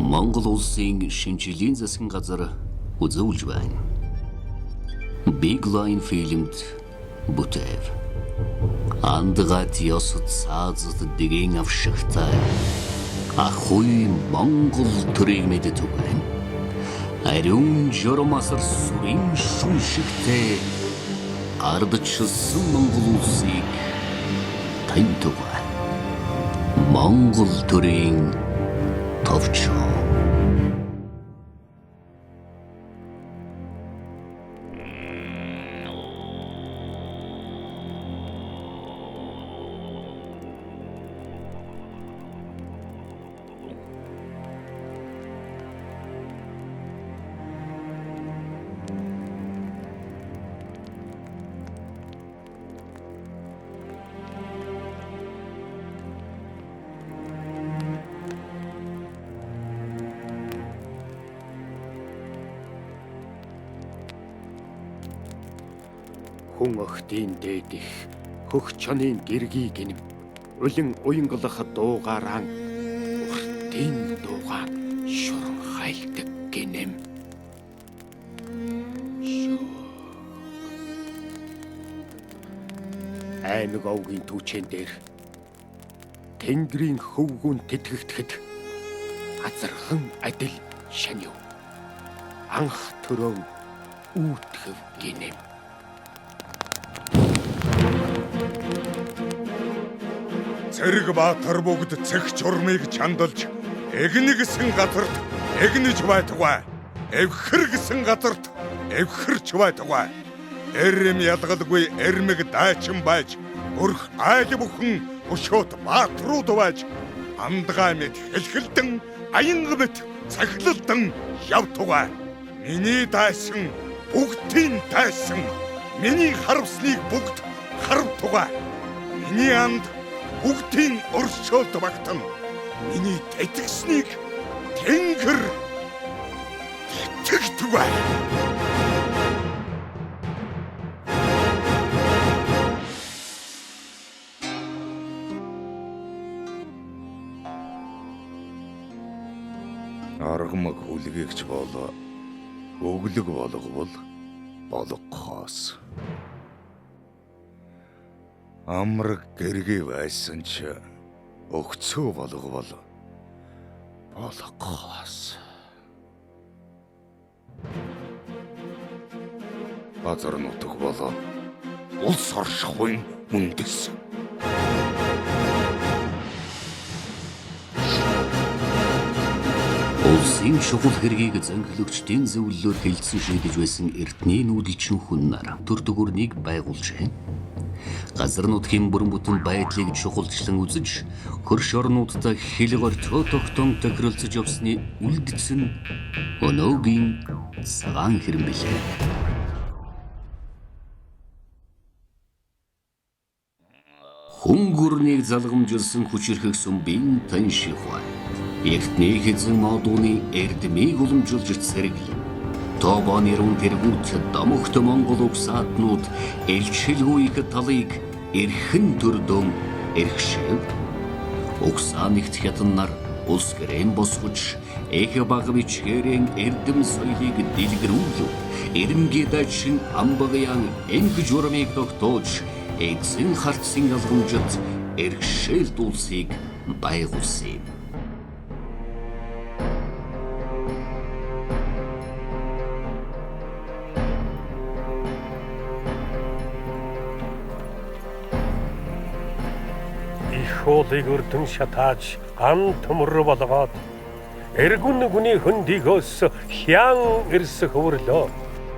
Монгол улсын шинжилгээний засгийн газар үзүүлж байна. Big Line фильмд бүтэв. Андгат ёсод саазд дэгийн авшигтай ахуй Монгол төрийг мэддэг байна. Ариун журамасар сүрийн шүншигтэй ардчилсан Монгол улсыг таньдаг. Монгол төрийн товчоо. Хүн охтын дээдих хөх чонын гэргий гинэм улин уянгалах дуугаран уртын дуугаан шуран хайлдаг гинэм аймаг овгийн түүчэн дээр тэнгэрийн хөвгүүн тэтгэгдэхэд азархан адил шаниу анх төрөө үүтгэв гинэм. Цэрэг баатар бүгд цэх чурмыг чандалж эгнэ гэсэн газарт эгнэж байтугай. Эвхэр гэсэн газарт эвхэрч байтугай. Эрэм ялгалгүй эрмэг дайчин байж өрх айл бүхэн өшөөт баатрууд байж амдгаа мэд хэлхэлдэн аянг мэт цаглалдан явтугай. Миний дайсан бүгдийн дайсан миний харавсныг бүгд харавтугай. Миний амд бүгдийн өршөөлт багтан миний тэтгэснийг тэнгэр тэтгэдэг. Аргамаг хүлгээгч бол өглөг болговол болгохоос. Амраг гэргээ байсан ч өгцөө болговол болгохоос. Газар нутаг бол улс оршихуйн үндэс. Улсын чухал хэргийг зөнгөлөгчдийн зөвлөлөөр хэлсэн шийдэж байсан эрдний нүүдэлчин хүн нар төр төгөрнийг байгуулжээ. Газар нутгийн бүрэн бүтэн байдлыг чухалчлан үзэж, хөрш орнуудтай хэлгэр тогтон тохиролцож явсны үлдсэн өнөөгийн цагаан хэрэм билээ. Хүн гүрнийг залгамжилсан хүчирхэг сүмбийн тань шихвай. Эртний хэзэн модууны эрдмийг уламжилж сэргэлэн. Тобо нэрүүн тэргүүт домогт Монгол угсаатнууд элчилгүйх талыг эрхэн төрдөн эрхшэв. Угсаанэгт хятаннар улс гэрэн босгож эх баг бичгэрэн эрдэм соёлыг дэлгэрүүлв. Эрэмгийн дачин амбагаян энх журамыг тогтоож эзэн хартсын ялгамжид эрхшээлт улсыг байгуулсан юм. Хуулийг өрдөн шатааж ган төмөр болгоод эргүн хүний хөндийгөөс хян ирсэх өрлөө.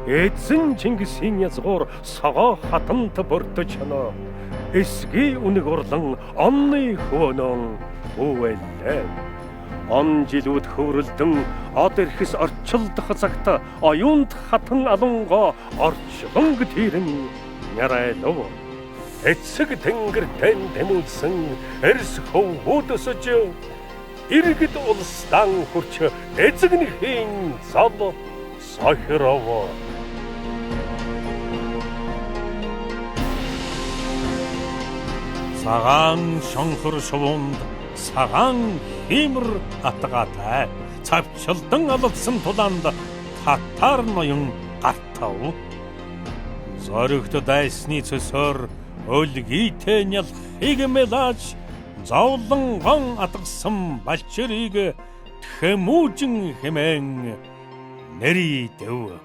Эзэн Чингисийн язгуур согоо хатант бүрдэж чанаа. Эсгүй үнэг урлан онны хөөнөн хөвөлдөө. Он жилүүд хөврөлдөн од эрхэс орчилдох цагт оюунд хатан алунгаа орчлон гэрэн ярайлав. Эцэг тэнгэртэн тэмүүлсэн эрс хөвгүүдсөж иргэд улстан хурч эзэгнийхин зол сохиров. Цагаан шонхор шувуунд цагаан химэр атгатай цавчлдан алавсан тулаанд татар ноён гартав. Зоригт дайсны цөсөөр өлгийтэй нялхыг мэлаж зовлон гон атгсан балчирыг тхэмүүжин хэмээн нэридэв.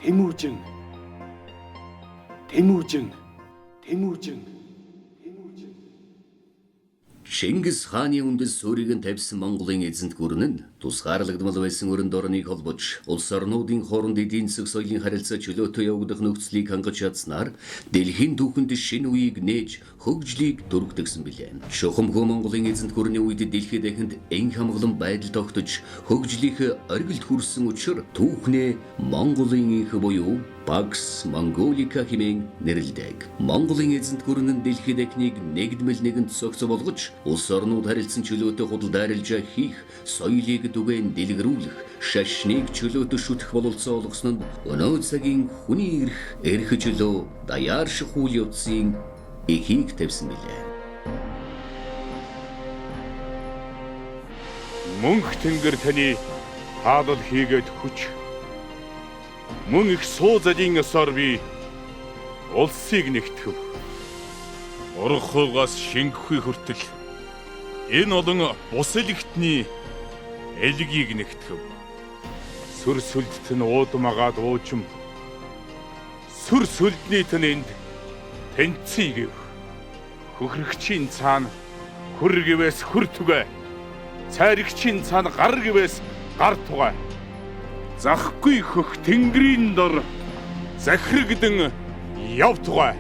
Тэмүүжин. Чингис хааны үндэс суурийг нь тавьсан Монголын эзэнт гүрэн нь тусгаарлагдмал байсан өрөнд орныг холбож, улс орнуудын хооронд эдийн засаг соёлын харилцаа чөлөөтэй явагдах нөхцөлийг хангаж чадсанаар дэлхийн түүхэнд шинэ үеийг нээж хөгжлийг дөрвдөгсөн билээ. Шухамхөө Монголын эзэнт гүрний үед дэлхийд дахинд энх хамглан байдал тогтож хөгжлийнхээ оргилд хүрсэн учраас түүхнээ Монголын энх буюу Pax Mongolica хэмээн нэрлэдэг. Монголын эзэнт гүрэн нь дэлхийд эхнийг нэгдмэл нэгэнд цогц болгож, улс орнууд харилцан чөлөөтэй худал дайралжаа хийх, соёлыг түгээн дэлгэрүүлэх, шашныг чөлөөтэй шүтэх бололцоо олгосон нь өнөө цагийн хүний эрх чөлөө даяар шиг үйл явдлын эхийг тавьсан билээ. Мөнх тэнгэр таны хаалал хийгээд хүч. Мөн их суузалын ёсоор би улсыг нэгтгэв. Орхоогоос шингэхгүй хүртэл энэ олон бус элэгтний элгийг нэгтгэв. Сүр сүлдт нь уудмагаад уужим. Сүр сүлдний тэнд тэнцийг гэв. Хөхрөгчийн цаана хүр гэвээс хүр түгэ. Цайрагчийн цаана гар гэвээс гар тугай. Захгүй хөх тэнгэрийн дор захирагдсан явтугай.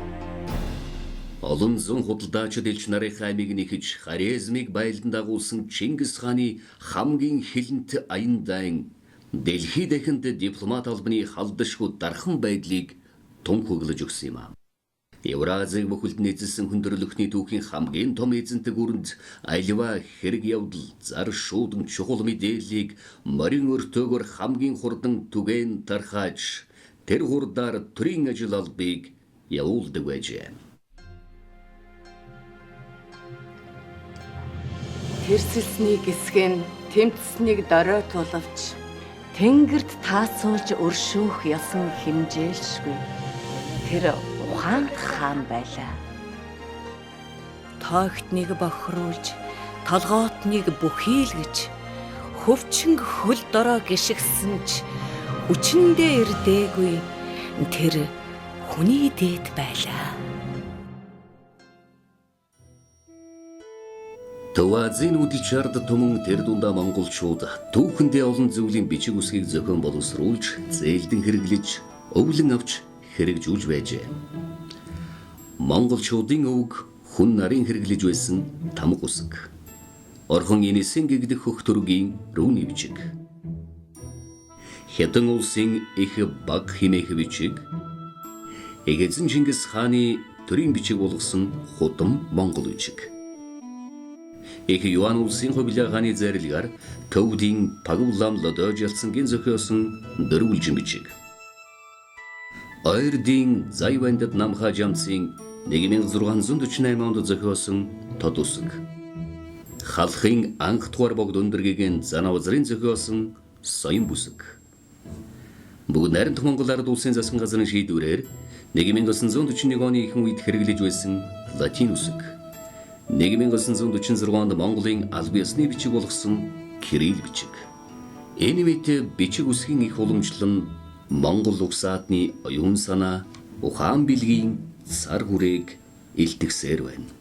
Олон зун худалдаачид элч нарын аймыг нэхэж харизмыг байлдан дагуулсан Чингис хааны хамгийн хилэнт аян дайн дэлхийд дахинд дипломат албаны халдашгүй дархан байдлыг тунхаглаж өгсөн юм. Евразийг бүхэлд нэзэлсэн хүндрэлөختний түүхийн хамгийн том эзэнтэй гүрэнд аливаа хэрэг явдал, зар шуудан чухал мэдээллийг морин өртөөгөр хамгийн хурдан түгээн тархааж тэр хурдаар төрийн ажил албыг явуулдаг байжээ. Тэрсэлсний гэсгэн тэмцснийг дорой тулавч тэнгэрт таацуулж өршөөх ясан хэмжээлшгүй. Тэр ухаанд хаан байлаа. Тоогтныг бохируулж, толгоотныг бүхийлгэж, хөвчнг хөл дорой гიშгсэн ч хүчэндээ ирдээгүй тэр хүний дээд байлаа. Төвазын үдчард түмэн тэр дундаа монголчууд түүхэндээ олон зүйлийн бичиг үсгийг зохион боловсруулж, зээлдэн хэрэглэж, өвлөн авч хэрэгжүүлж байжээ. Монголчуудын өвг хүн нарын хэрэглэж байсан тамга үсэг. Орхон инээсэн гэгдэх хөх төргийн рүүний бичиг. Хятад улсын их баг хэмээх бичиг. Эгэзэн Чингис хааны төрийн бичиг болгосон хутам монгол бичиг. Их Юан улсын хөвлө хааны зарилгаар төвдийн пагулам лодож ялцангийн зохиосон дөрвөлжин бичиг. Ойрдын Зайвандад намха жамцын 1648 онд зохиосон тод үсэг. Халахын анх дугаар богд өндөргийн Занавазрын зохиосон соён бүсэг. Бүгд найрамдах Монгол ард улсын засгийн газрын шийдвэрээр 1941 оны ихэнх үед хэрэглэж байсан латин үсэг. 1946 онд Монголын албан ёсны бичиг болгосон кирилл бичиг. Энэ мэт бичиг үсгийн их уламжлал нь Монгол угсаатны оюун санаа, ухаан билгийн сар хүрээг илтгэсээр байна.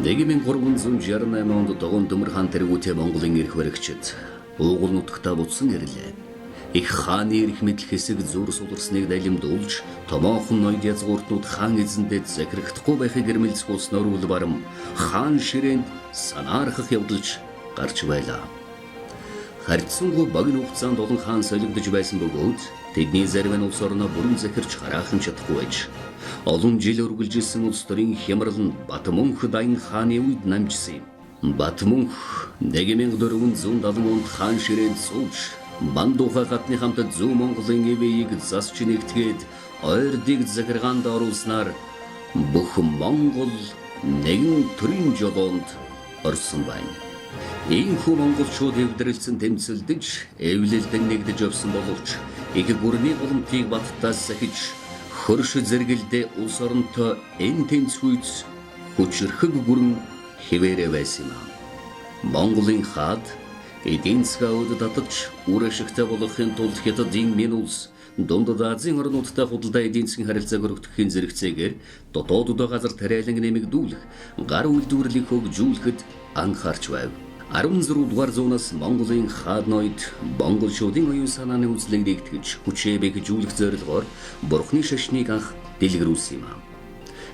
Нэгэн 368 онд Догон Төмөр хаан тэргүүтээ Монголын эрх баригчид уугуул нутагтаа буцсан ирлээ. Их хааны эрх мэдл хэсэг зүр суларсныг дайлимдуулж, томоохон ноёд язгууртнууд хаан эзэндээ захирагдахгүй байхыг гэрмэлзэх улсноор үл барам хаан ширээнд санаархах явдалж гарч байлаа. Харьцангуй богино хугацаанд олон хаан солигдож байсан бөгөөд тэдний зарим нь улс орноо бүрэн захирч хараахан чадахгүй байж олон жил үргэлжилсэн улс төрийн хямрал нь Батмөнх Дайн хааны үед намжсан юм. Батмунх 1470 онд хаан ширээнд сууж Бандууха хатны хамт Зүү Монголын эвэйг засч нэгтгээд ойрдыг захиргаанд оруулснаар бүх Монгол нэгэн төрийн жолоонд орсон байна. Иймхүү монголчууд эвдрэлсэн тэмцэлдэж, эвлэлдэн нэгдэж явсан боловч их гүрний боломтыг баттаас сахиж хөрш зэрэгэлдээ улс оронтой энэ тэнцвүүц хүчрхэг гүрэн хിവэрэ байсан юм. Монголын хаад эдийн засгад татж үрэшигтэй болохын тулд хятадын минус Дундад Азийн орнуудтай худалдаа эдийн засгийн харилцааг өргөдөхийн зэрэгцээгээр дотооддоо газар тариалан нэмэгдүүлэх, гар үйлдвэрлэлийг хөгжүүлэхэд анхаарч байв. 16 дугаар зуунаас Монголын хаад ноёд монголчуудын оюун санааны үзлийг нэгтгэж хүчээ бэхжүүлэх зорилгоор Бурхны шашныг анх дэлгэрүүлсэн юм.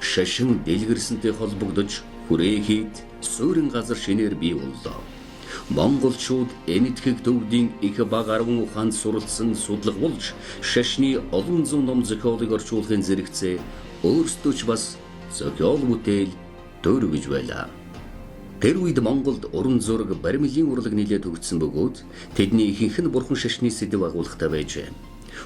Шашин дэлгэрсэнтэй холбогдож хүрээ хийд суурин газар шинээр бий боллоо. Монголчууд энэтхэг төвдийн их баг 10 ухаанд суралцсан судлага болж шашны олон зуун ном зохиолыг орчуулахын зэрэгцээ өөрсдөө ч бас зохиол бүтээл төрөж байлаа. Тэр үед Монголд уран зураг баримлын урлаг нийлээд төгссөн бөгөөд тэдний ихэнх нь бурхан шашны сэдэв агуулгатай байжээ.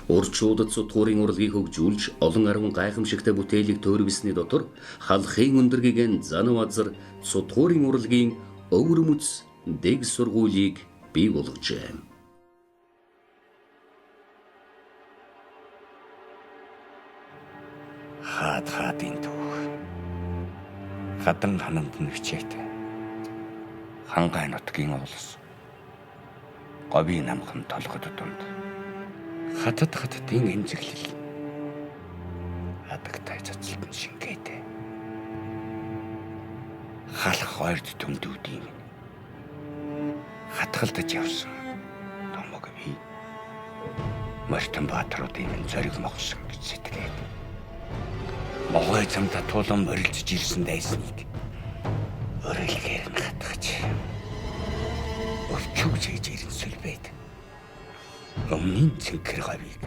Урчуудад сутгуурын урлагийг хөгжүүлж олон 10 гайхамшигтай бүтээлийг төрөвсний дотор халахын өндөргийгэн Занавазар сутгуурын урлагийн өвөрмөц дэг сургуулийг бий болгожээ. Хаадын түүх. Хадан хананд нэгчээтэй. Хангай нутгийн улс. Говийн намхан толгод дунд. Хатадын эмзэглэл. Хадагтай цацлтан шингээтэй. Халах ойрд төмдүүдийн хатгалдаж явсан томог бий. Мартан баатруудын зориг могсон гэж сэтгэлээд. Могой замд татуулан морилдж ирсэн дайсныг өрөөлгээр нь хатгаж өвчүүж хийж ирэн сүлбээд өмнгийн цэнхэр говийг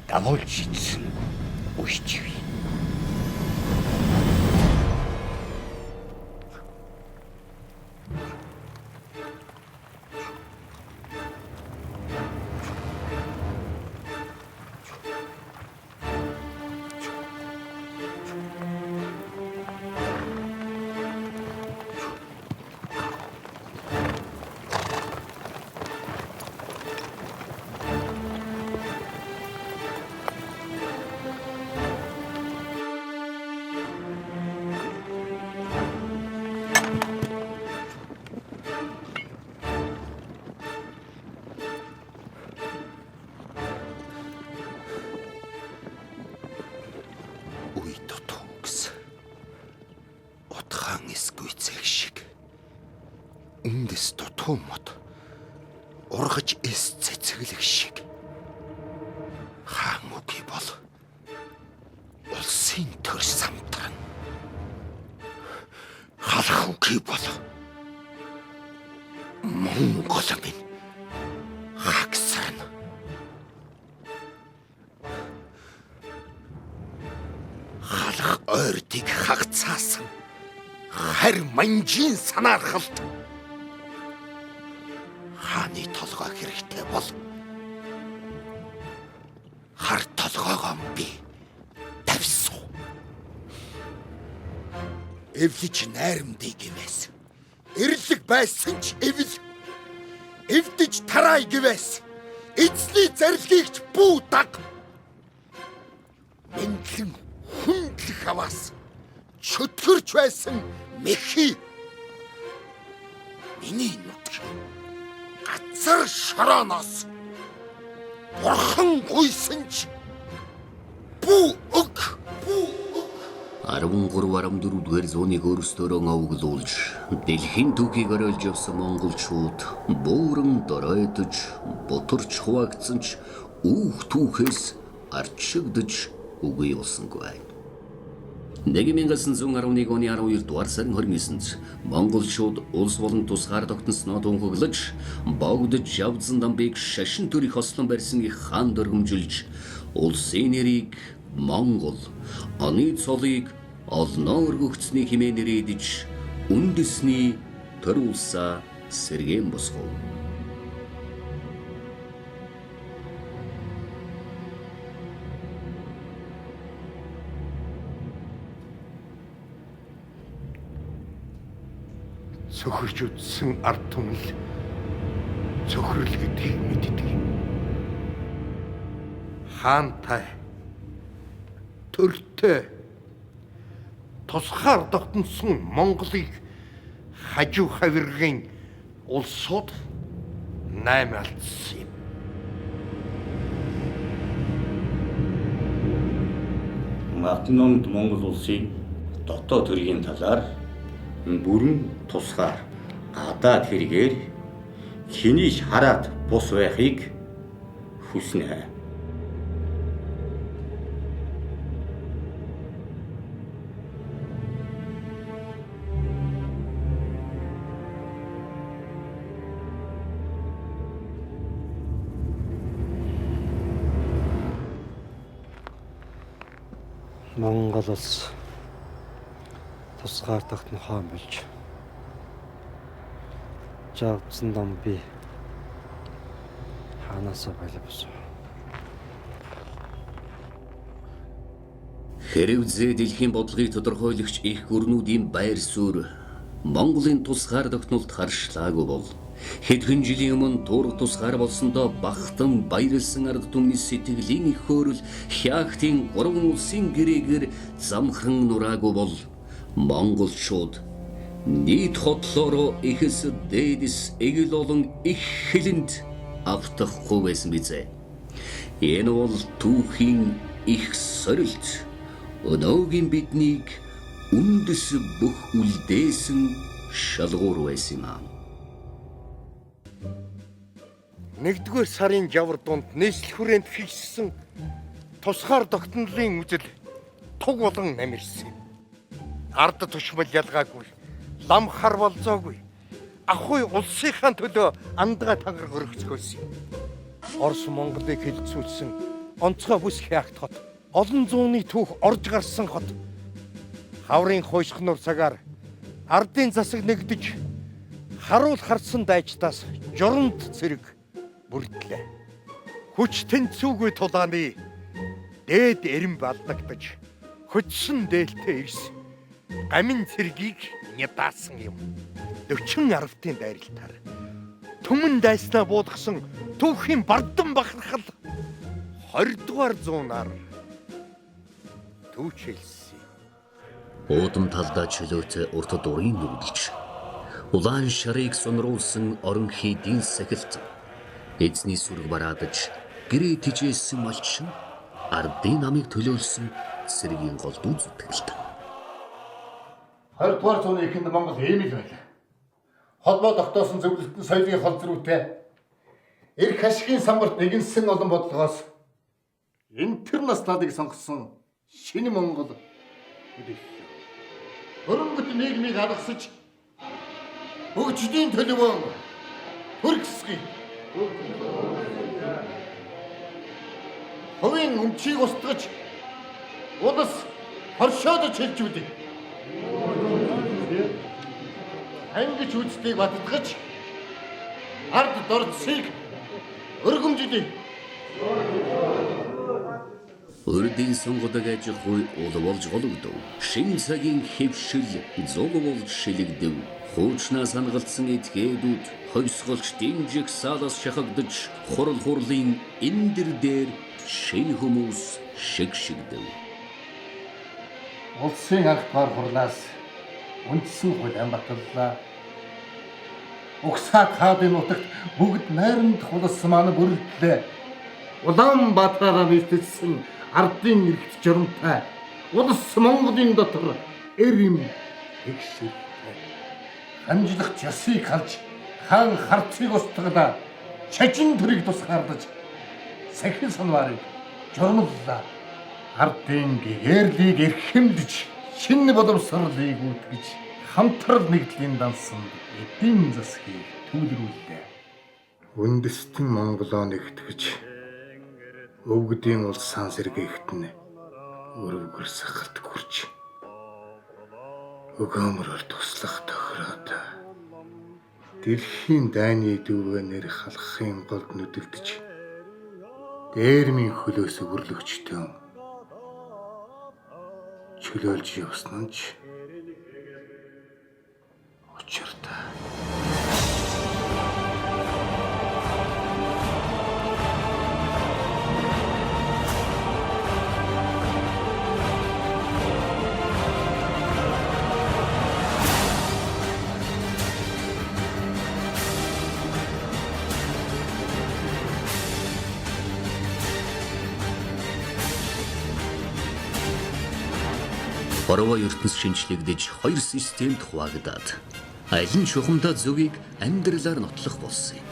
давуулж идсэн үсчвэ. Үндэс дутуумод ургаж эс цэцэглэх шиг хаан үгүй бол улсын төр самтран халах үгүй бол Монгол минь хагсарна. Халах ойртыг хагцаасан харь манжийн санаархалт хааны толгой хэрэгтэй бол хар толгойгоо би тавьсан. Эвлэж найрамдыг гимээс эрлэг байсан ч эвл эвдэж тарай гивээс эзний зарилгийгч бүү даг мэнлэн хүндлэх аваас чөтгөрч байсан мэхий миний нутгийн газар шорооноос бурхан гуйсан ч бүү өг 13-14-р зууны өөрсдөө овоглуулж дэлхийн түүхийг оройж явсан монголчууд бууран доройтож бутарч хуваагдсан ч үүх түүхээс арчигдж үгүй болсонгүй. 1911 оны 12-р сарын 29-нд монголчууд улс болон тусгаар тогтносноо тунхаглаж богдож явзан дамбыг шашин төрих хослон барьсан их хаан дөргөмжилж улсын нэрийг Монгол, оны цолыг олноо өргөгцний хэмээн нэрийдэж үндэсний төр улсаа сэргээн босгов. Цөхөрч үтсэн ард түмэл цөхрөл гэдгийг мэддэг. Хаантай төртэй тусгаар тогтносон Монголыг хажуу хавиргын улсууд наймаалцсан юм. Мартиномд Монгол улсын дотоод төрийн талаар бүрэн тусгаар гадаад хэрэгээр хэнийг хараад бус байхыг хүснэ. Монгол улс тусгаар тогтнохоо болж жавцсан дом би хаанаас байлбасан. Хэрвээ дэлхийн бодлогыг тодорхойлогч их гүрнүүдийн байр суурь Монголын тусгаар тогтнолд харшлаагүй бол хэдхэн жилийн өмнө турк тусгаар болсондоо багтан баярлсан ард түмний сэтгэлийн их хөөрөл хяахтын 3 улсын гэрээгээр замхан нураагүй бол монголчууд нийт хотлороо ихэс дээдэс эгэл олон их хилэнд автахгүй байсан бизээ. Энэ бол түүхийн их сорилт өнөөгийн биднийг үндэс бүх үлдээсэн шалгуур байсан юм аа. 1-р сарын жавар дунд нийслэл хүрээнд хийсэн тусгаар тогтнолын үзэл туг болон намирсан юм. Ард тушмал ялгаагүй, лам хар болзоогүй, ахуй улсынхаа төлөө андгаа тангараг өргөцгөөсөн юм. Орос Монголыг хилцүүлсэн онцгой бүс хяагт хот, олон зууны түүх орж гарсан хот. Хаврын хойшхнуур цагаар ардын засаг нэгдэж харуул харсан дайчдаас журамд цэрэг бүрдлээ. Хүч тэнцүүгүй тулааны дээд эрэм балдагдаж хөдсөн дээлтэй ирс гамин цэргийг нядаасан юм. 40 арвтын дайралтаар түмэн дайснаа буудгасан түүхийн бардан бахархал 20 дугаар зуунаар түүчилсэн. Уудам талдаа чөлөөтэй урт дурын нүдэлж улаан шарыг сонруулсан орон хийдийн сахилт эзний сүрэг бараадаж гэрээ тижээсэн малчин ардын намыг төлөөлсөн цэргийн голдуу зүтгэлт. 20 дугаар зууны эхэнд Монгол ийм л байлаа. Холбоо тогтоосон зөвлөлтөн соёлын хол зөрүүтэй эрх ашигын самбарт нэгэнсэн олон бодлогоос энэ төр наслаадыг сонгосон шинэ Монгол үлээллээ. Хөрөнгөт нийгмийг алгасаж хөгжлийн төлөвөө хөргөсгий. Хувийн өмчийг устгаж улс хоршоодож хэлжүүлээ. Ангич үстийг баттгаж ард дордсыг өргөмжлөе. Өрдийн сонгодог аж ахуй уул болж гологдов. Шин цагийн хэвшил зог болж шилэгдэв. Хуучнаас хангалцсан этгээдүүд хойсголч дэмжих саалаас шахагдж хурал хурлын эндэр дээр шин хүмүүс шигшигдэв. Улсын анх дугаар хурлаас үндсэн хууль амбаталлаа. Угсаа таадын нутагт бүгд найрамд хулсан маань бүрэлдлээ. Улаанбаатараа нийтэлсэн ардын эрхт журамтай улс Монголын дотор эрэм тэгшилтэй. Амжилах ёсыг халж хаан харцыг устгадаа чажин төрийг тусгаарлаж сахин санварыг журмаллаа. Ардын гэгээрлийг эрхэмлэж шинэ боловсролыг үүтгэж хамтрал нэгдлийн дансанд эдийн засгийг төвлөрүүллээ. Үндэстэн Монголоо нэгтгэж өвгдийн улсаан сэргээхтэн өрөвгөр сахалт гүрж Өгөөмрөөр туслах тохироод дэлхийн дайны дүүгээ нэр халахын голд нүдэгдэж дээрмийн хөлөөс өвөрлөгчтөн чөлөөлж явсан нь ч учиртай. Хорвоо ертөнц шинжлэгдэж хоёр системд хуваагдаад аль нь чухамдаа зөвийг амьдралаар нотлох болсон юм.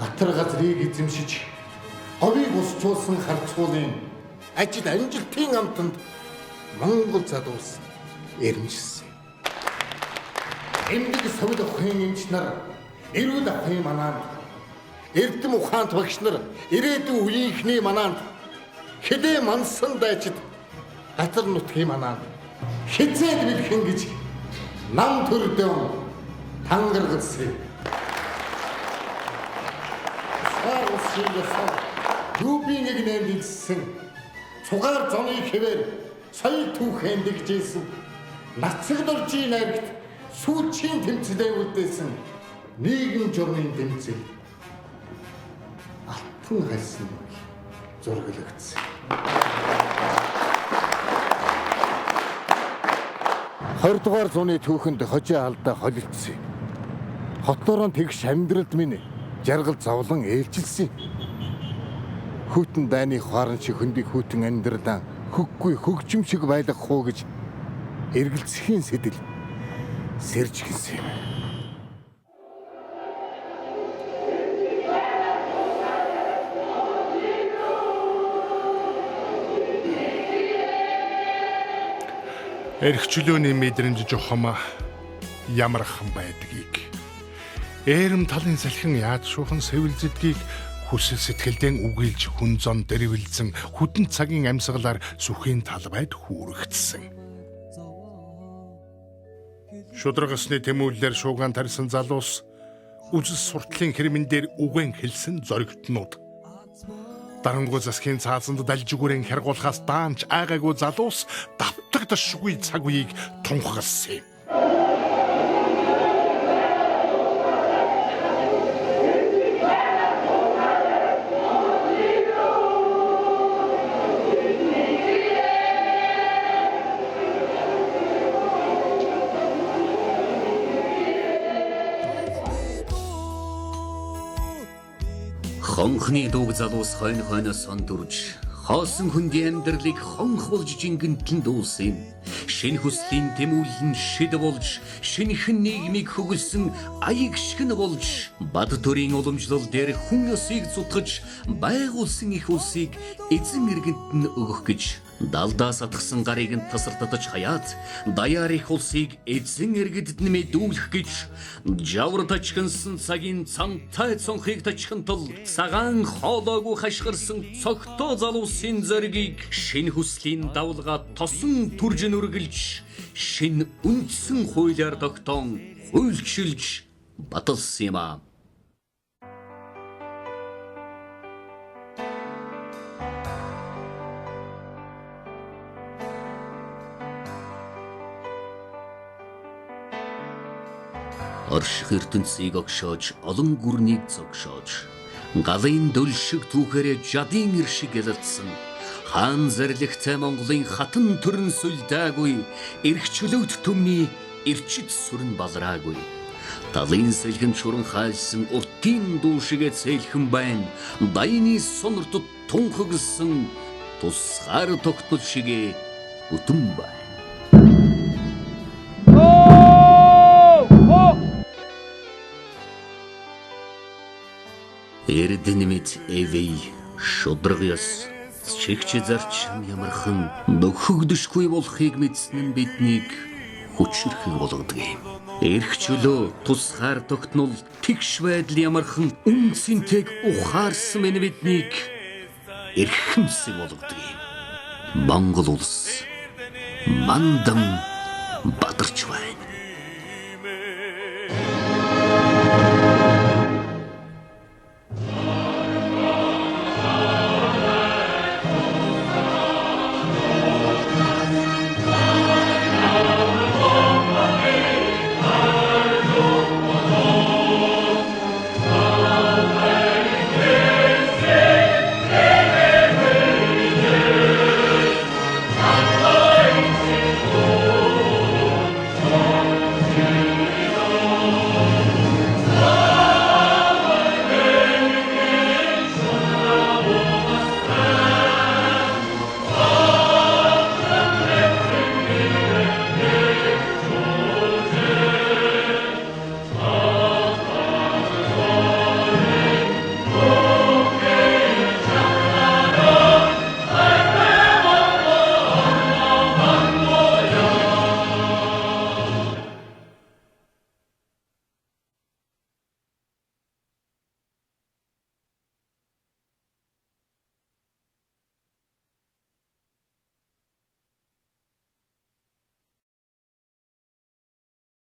Атар газрыг эзэмшиж ховыг усчуулсан харцуулын ажил амжилтын амтанд Монгол залуус эрмжсэн. Эмдэг совд охин эмч нар эрүүл ахын манаанд Эрдэм ухаант багш нар ирээдүйн үеийнхний манаанд хэдээ мансан дайчид гатар нутгийн манаанд хизээд бэлхэн гэж нам төрдөн тангаргалсан. Сар усыг юубиныг нэмэлсэн цугаар зоны хэвээр соёл түүхэн дэгжсэн нацагдоржийн найрагт сүүлчийн тэмцэлээ үлдээсэн нийгэм журмын тэмцэл алтан хайсан зураглагдсан. 20 дугаар зууны түүхэнд хожоо алдаа холилдсон. Хотлорон тэгш амьдралд минь жаргал зовлон ээлжилсэн. Хүйтэн дайны хоорон шиг хөндийг хүйтэн амьдралаа хөггүй хөгжим шиг байлгах уу гэж эргэлзэхийн сэтэл сэрж гисэн юм. Эрх чөлөөний мэдрэмж жохом ямархан байдгийг. Эрэм талын салхин яаж шуухан сэвэлзэдгийг хүсэл сэтгэлдэн үгийлж хүн зон дэрвэлзэн хүдэн цагийн амьсгалаар сүхийн талбайд хүүрэгдсэн. Шударгасны тэмүүллээр шуугаан тарьсан залуус үзэл суртлын хэрмэн дээр үгэн хэлсэн зоригтнууд. Дарангуй засгийн цаасанд далжигүрэн хяргуулахаас даанч айгаагүй залуус давтагдашгүй цаг үеийг тунхагласан юм. Хонхны дууг залуус хойно хойноос сондурж хоосон хүндийн амьдралыг хонх болж жингэнтэн дуусан юм. Шинэ хүслийн тэмүүлэн шид болж шинэхэн нийгмийг хөглсөн аяг шиг нь болж бад төрийн уламжлал дээр хүн ёсыг зутгаж байгуулсан их улсыг эзэн иргэнд нь өгөх гэж далдаа сатгсан гарыг нь тасардаж хаяад даяар их улсыг эзэн иргэдэд нь мэдүүлэх гэж жавар тачхансан цагийн цантай цонхыг тачхантал цагаан хоолойгүй хашгирсан цогтоо залуусын зоригийг шинэ хүслийн давлгаа тосон түржин үргэлж шинэ үндсэн хуулиар тогтоон хуульчилж баталсан юм аа. Орших ертөнцийг огшоож олон гүрнийг зогшоож галын дөл шиг түүхээрээ жадын ир шиг ялалцсан хаан зарлагтай Монголын хатан төрн сүлдаагүй эрх чөлөөт төмний эрчит сүрэн балраагүй талын сэлгэн шуран хаалсан уртын дуу шигэ цээлхэн байна дайны сонортод тунхагласан тусгаар тогтнол шигэ бүтэн байна. Эрдэнэмит эвэй шудрагяс чигч зарчим ямархан нөхөгдөшгүй болохыг мэдсэн нь биднийг хүчрэх болгодог юм. Эрх чөлөө тусгаар тогтнол тэгш байдал ямархан үнцэнтэйг ухаарсан мэн биднийг эрхэмсэг болгодог юм. Монгол улс мандан бадарч